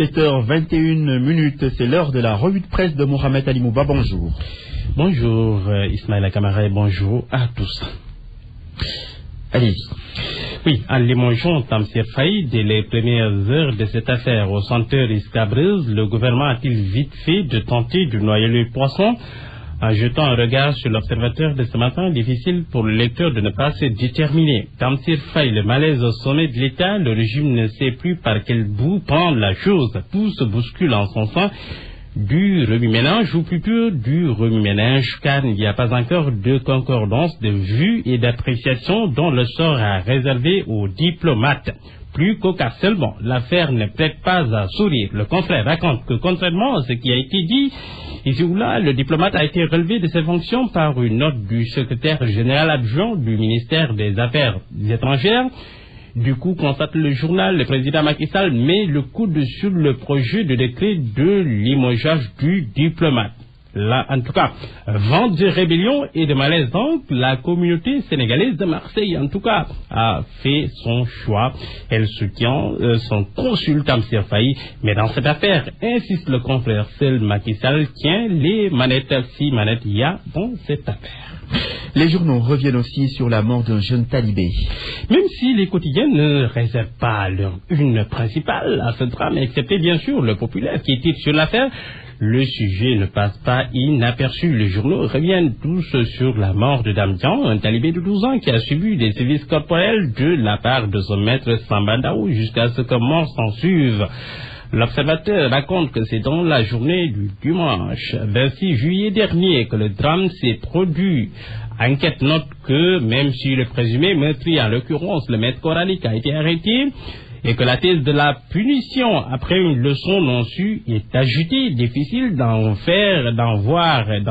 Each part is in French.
7h21, c'est l'heure de la revue de presse de Mohamed Ali Mouba. Bonjour. Bonjour Ismaël Kamara et bonjour à tous. Allez-y. Oui, en Limogeon, Tamsir Faye, dès les premières heures de cette affaire au centre Iscabreuse, le gouvernement a-t-il vite fait de tenter de noyer le poisson? En jetant un regard sur l'observateur de ce matin, difficile pour le lecteur de ne pas se déterminer. Tamsir Faye, le malaise au sommet de l'État, le régime ne sait plus par quel bout prendre la chose. Tout se bouscule en son sein. Du remue-ménage ou plutôt du remue-ménage, car il n'y a pas encore de concordance de vues et d'appréciation dont le sort a réservé aux diplomates. Plus cocasse seulement, l'affaire ne prête pas à sourire. Le confrère raconte que contrairement à ce qui a été dit, ici ou là, le diplomate a été relevé de ses fonctions par une note du secrétaire général adjoint du ministère des Affaires étrangères. Du coup, constate le journal, le président Macky Sall met le coude sur le projet de décret de limogeage du diplomate. Là, en tout cas, vent de rébellion et de malaise, donc, la communauté sénégalaise de Marseille, en tout cas, a fait son choix. Elle soutient son consul Tamsir Faye, mais dans cette affaire, insiste le confrère, seul Macky Sall tient les manettes, si manettes il y a dans cette affaire. Les journaux reviennent aussi sur la mort d'un jeune talibé. Même si les quotidiens ne réservent pas leur une principale à ce drame, excepté bien sûr le populaire qui titre sur l'affaire, le sujet ne passe pas inaperçu. Les journaux reviennent tous sur la mort de Damdian, un talibé de 12 ans qui a subi des sévices corporels de la part de son maître Sambandaou jusqu'à ce que mort s'en suive. L'observateur raconte que c'est dans la journée du dimanche 26 juillet dernier que le drame s'est produit. Enquête note que même si le présumé meurtrier, en l'occurrence le maître coranique, a été arrêté, et que la thèse de la punition après une leçon non sue est agitée, difficile d'en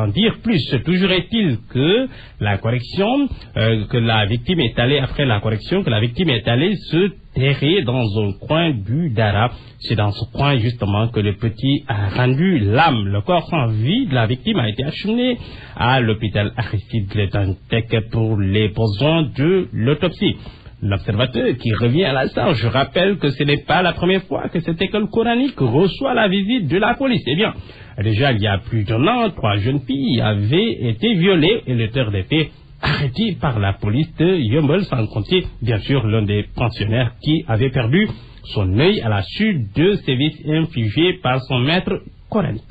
dire plus. Toujours est-il que la correction, que la victime est allée, après la correction, que la victime est allée se terrer dans un coin du Dara. C'est dans ce coin justement que le petit a rendu l'âme. Le corps sans vie de la victime a été acheminé à l'hôpital Aristide Le Dantec pour les besoins de l'autopsie. L'observateur qui revient à la charge rappelle que ce n'est pas la première fois que cette école coranique reçoit la visite de la police. Eh bien, déjà il y a plus d'un an, 3 jeunes filles avaient été violées et l'auteur des faits arrêté par la police de Yeumbeul, sans compter bien sûr l'un des pensionnaires qui avait perdu son œil à la suite de sévices infligés par son maître coranique.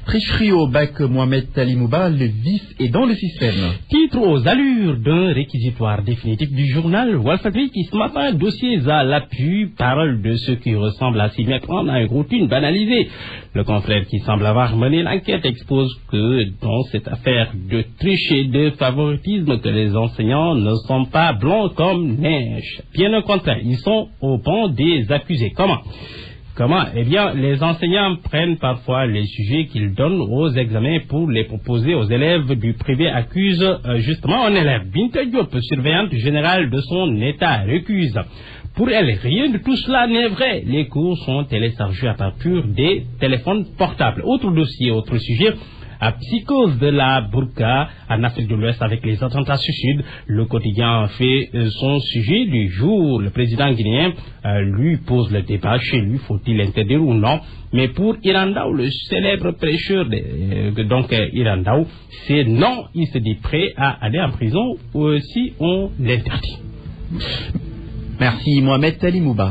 Tricherie au bac Mohamed Ali Mouba, le vif est dans le système. Titre aux allures d'un réquisitoire définitif du journal Walfadjri qui ce matin, dossiers à l'appui, parle de ce qui ressemble à s'y mettre en une routine banalisée. Le confrère qui semble avoir mené l'enquête expose que dans cette affaire de triche et de favoritisme que les enseignants ne sont pas blancs comme neige. Bien au contraire, ils sont au banc des accusés. Comment? Eh bien, les enseignants prennent parfois les sujets qu'ils donnent aux examens pour les proposer aux élèves du privé, accuse justement un élève. Binta Diop, surveillante générale de son état, récuse. Pour elle, rien de tout cela n'est vrai. Les cours sont téléchargés à partir des téléphones portables. Autre dossier, autre sujet. À psychose de la burqa en Afrique de l'Ouest avec les attentats suicides, le quotidien fait son sujet du jour. Le président guinéen lui pose le débat, chez lui faut-il interdire ou non. Mais pour Irandao, le célèbre prêcheur, Irandao, c'est non, il se dit prêt à aller en prison si on l'interdit. Merci Mohamed Ali Mouba.